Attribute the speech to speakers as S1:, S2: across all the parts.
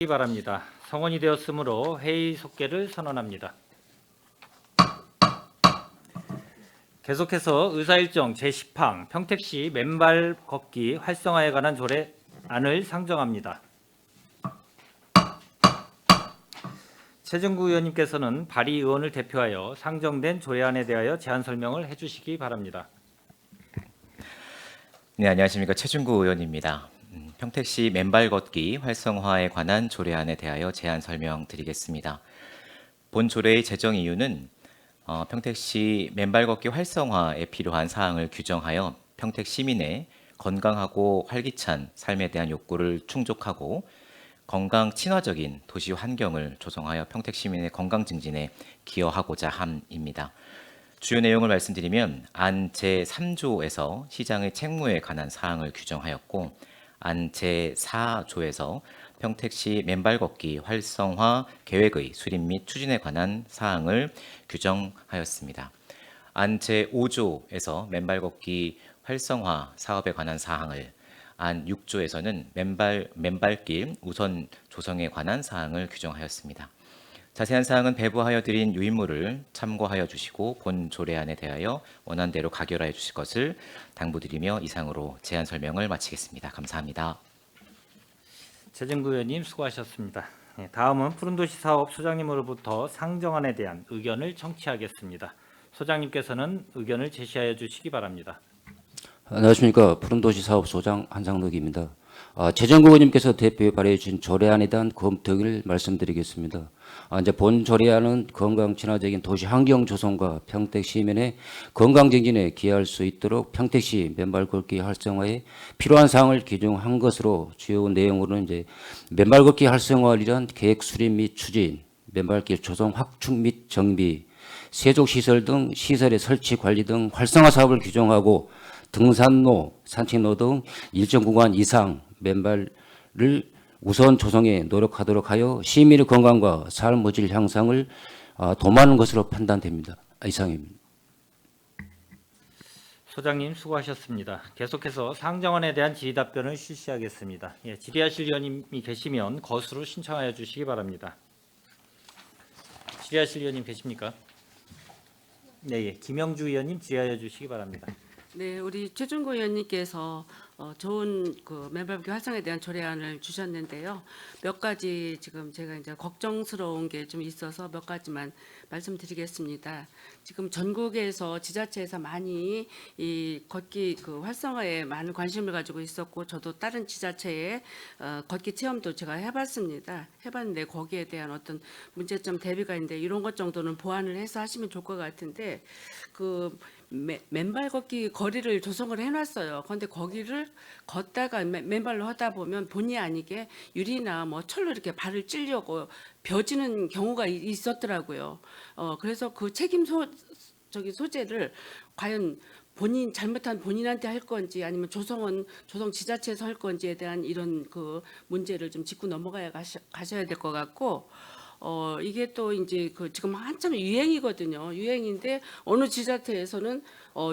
S1: 바랍니다. 성원이 되었으므로 회의 속개를 선언합니다. 계속해서 의사일정 제10항 평택시 맨발 걷기 활성화에 관한 조례안을 상정합니다. 최정구 의원님께서는 발의 의원을 대표하여 상정된 조례안에 대하여 제안 설명을 해주시기 바랍니다.
S2: 네, 안녕하십니까. 최준구 의원입니다. 평택시 맨발 걷기 활성화에 관한 조례안에 대하여 제안 설명드리겠습니다. 본 조례의 제정 이유는 평택시 맨발 걷기 활성화에 필요한 사항을 규정하여 평택 시민의 건강하고 활기찬 삶에 대한 욕구를 충족하고 건강 친화적인 도시 환경을 조성하여 평택 시민의 건강 증진에 기여하고자 함입니다. 주요 내용을 말씀드리면 안 제3조에서 시장의 책무에 관한 사항을 규정하였고 안 제4조에서 평택시 맨발 걷기 활성화 계획의 수립 및 추진에 관한 사항을 규정하였습니다. 안 제5조에서 맨발 걷기 활성화 사업에 관한 사항을, 안 6조에서는 맨발길 우선 조성에 관한 사항을 규정하였습니다. 자세한 사항은 배부하여 드린 유인물을 참고하여 주시고 본 조례안에 대하여 원안대로 가결하여 주실 것을 당부드리며 이상으로 제안 설명을 마치겠습니다. 감사합니다.
S1: 최정구 의원님 수고하셨습니다. 다음은 푸른도시 사업 소장님으로부터 상정안에 대한 의견을 청취하겠습니다. 소장님께서는 의견을 제시하여 주시기 바랍니다.
S3: 안녕하십니까. 푸른도시 사업소장 한상덕입니다. 최정구 의원님께서 대표에 발의해 주신 조례안에 대한 검토를 말씀드리겠습니다. 이제 본 조례안은 건강 친화적인 도시 환경 조성과 평택 시민의 건강 증진에 기여할 수 있도록 평택시 맨발 걷기 활성화에 필요한 사항을 규정한 것으로 주요 내용으로는 이제 맨발 걷기 활성화를 위한 계획 수립 및 추진, 맨발길 조성 확충 및 정비, 세족 시설 등 시설의 설치 관리 등 활성화 사업을 규정하고 등산로, 산책로 등 일정 구간 이상 맨발을 우선 조성에 노력하도록 하여 시민의 건강과 삶의 질 향상을 도모하는 것으로 판단됩니다. 이상입니다.
S1: 소장님 수고하셨습니다. 계속해서 상정안에 대한 질의답변을 실시하겠습니다. 질의하실 의원님이 계시면 거수로 신청하여 주시기 바랍니다. 질의하실 의원님 계십니까? 네, 김영주 의원님 질의하여 주시기 바랍니다.
S4: 네, 우리 최준구 의원님께서 좋은 맨발 걷기 활성화에 대한 조례안을 주셨는데요. 몇 가지 지금 제가 이제 걱정스러운 게 좀 있어서 몇 가지만 말씀드리겠습니다. 지금 전국에서 지자체에서 많이 이 걷기 활성화에 많은 관심을 가지고 있었고 저도 다른 지자체에 걷기 체험도 제가 해봤습니다. 해봤는데 거기에 대한 어떤 문제점 대비가 있는데 이런 것 정도는 보완을 해서 하시면 좋을 것 같은데 맨발 걷기 거리를 조성을 해놨어요. 그런데 거기를 걷다가 맨발로 하다 보면 본의 아니게 유리나 뭐 철로 이렇게 발을 찔려고 벼지는 경우가 있었더라고요. 그래서 그 책임 소재를 과연 잘못한 본인한테 할 건지 아니면 조성 지자체에서 할 건지에 대한 이런 문제를 좀 짚고 가셔야 될 것 같고. 이게 또 이제 지금 한참 유행이거든요. 유행인데 어느 지자체에서는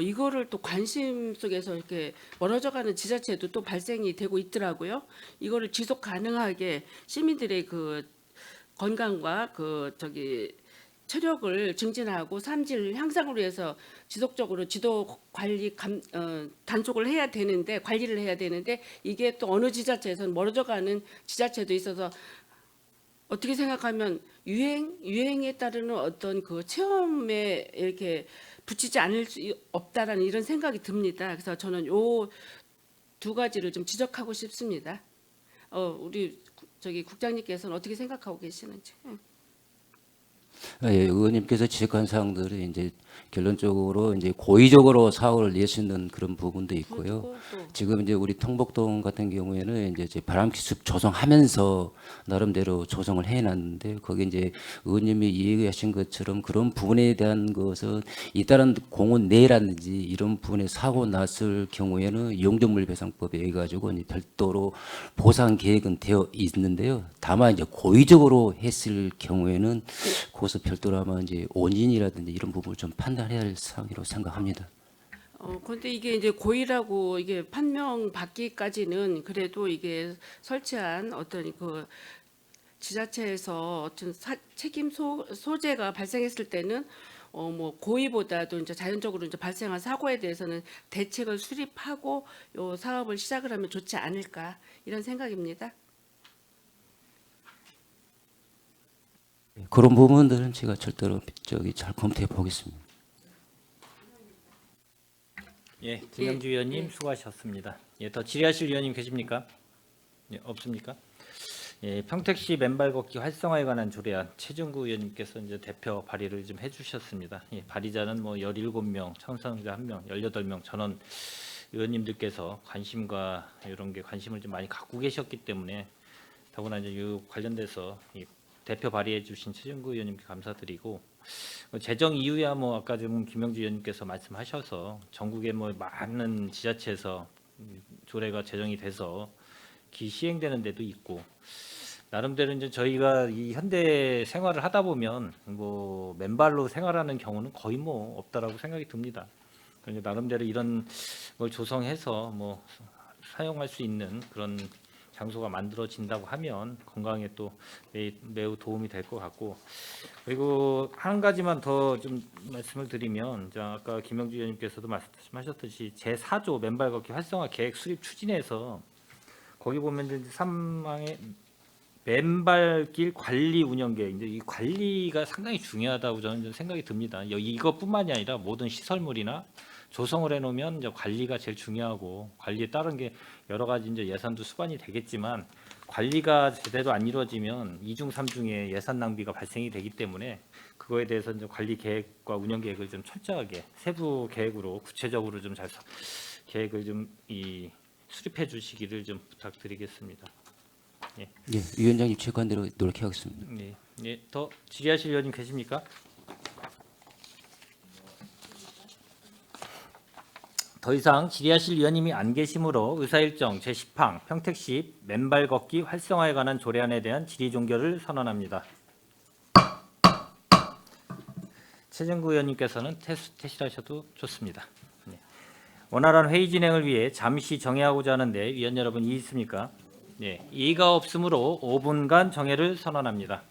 S4: 이거를 또 관심 속에서 이렇게 멀어져가는 지자체도 또 발생이 되고 있더라고요. 이거를 지속 가능하게 시민들의 건강과 체력을 증진하고 삶질 향상을 위해서 지속적으로 지도 관리 단속을 해야 되는데 관리를 해야 되는데 이게 또 어느 지자체에서는 멀어져가는 지자체도 있어서. 어떻게 생각하면 유행에 따르는 어떤 체험에 이렇게 붙이지 않을 수 없다라는 이런 생각이 듭니다. 그래서 저는 요 두 가지를 좀 지적하고 싶습니다. 우리 국장님께서는 어떻게 생각하고 계시는지.
S3: 예, 의원님께서 지적한 사항들이 이제 결론적으로 이제 고의적으로 사고를 내시는 그런 부분도 있고요. 지금 이제 우리 통복동 같은 경우에는 이제 바람기습 조성하면서 나름대로 조성을 해놨는데 거기 이제 의원님이 얘기하신 것처럼 그런 부분에 대한 것은 잇따른 공원 내라든지 이런 부분에 사고 났을 경우에는 용적물배상법에 의해 가지고 이제 별도로 보상 계획은 되어 있는데요. 다만 이제 고의적으로 했을 경우에는 그것을 별도로 아마 이제 원인이라든지 이런 부분을 좀 판단해야 할 사항이라고 생각합니다.
S4: 그런데 이게 이제 고의라고 이게 판명 받기까지는 그래도 이게 설치한 어떤 지자체에서 어떤 책임 소재가 발생했을 때는 뭐 고의보다도 이제 자연적으로 이제 발생한 사고에 대해서는 대책을 수립하고 요 사업을 시작을 하면 좋지 않을까 이런 생각입니다.
S3: 그런 부분들은 제가 절대로 잘 검토해 보겠습니다.
S1: 예, 김영주 의원님 수고하셨습니다. 예, 더 질의하실 의원님 계십니까? 예, 없습니까? 예, 평택시 맨발 걷기 활성화에 관한 조례안 최정구 의원님께서 이제 대표 발의를 좀 해주셨습니다. 예, 발의자는 뭐 17명, 청선자 1명, 18명 전원 의원님들께서 관심과 이런 게 관심을 좀 많이 갖고 계셨기 때문에 더구나 이제 이 관련돼서 이 대표 발의해 주신 최정구 의원님께 감사드리고 재정 이후야 뭐 아까 좀 김영주 의원님께서 말씀하셔서 전국에 뭐 많은 지자체에서 조례가 제정이 돼서 시행되는 데도 있고 나름대로 이제 저희가 이 현대 생활을 하다 보면 뭐 맨발로 생활하는 경우는 거의 뭐 없다라고 생각이 듭니다. 그러니까 나름대로 이런 걸 조성해서 뭐 사용할 수 있는 그런 장소가 만들어진다고 하면 건강에 또 매우 도움이 될 것 같고 그리고 한 가지만 더 좀 말씀을 드리면 아까 김영주 의원님께서도 말씀하셨듯이 제4조 맨발 걷기 활성화 계획 수립 추진에서 거기 보면 이제 3항에 맨발길 관리 운영 계획 이제 이 관리가 상당히 중요하다고 저는 생각이 듭니다. 이것뿐만이 아니라 모든 시설물이나 조성을 해놓으면 이제 관리가 제일 중요하고 관리에 따른 게 여러 가지 이제 예산도 수반이 되겠지만 관리가 제대로 안 이루어지면 2중 3중의 예산 낭비가 발생이 되기 때문에 그거에 대해서 이제 관리 계획과 운영 계획을 좀 철저하게 세부 계획으로 구체적으로 좀 잘 계획을 좀 수립해 주시기를 좀 부탁드리겠습니다. 예.
S3: 예, 위원장님 체크한 대로 노력하겠습니다.
S1: 네, 네, 더 질의하실 의원님 계십니까? 더 이상 질의하실 의원님이 안 계시므로 의사일정 제10항 평택시 맨발 걷기 활성화에 관한 조례안에 대한 질의 종결을 선언합니다. 최정구 의원님께서는 퇴실하셔도 좋습니다. 네. 원활한 회의 진행을 위해 잠시 정회하고자 하는데 위원 여러분 이의 있습니까? 네, 이의가 없으므로 5분간 정회를 선언합니다.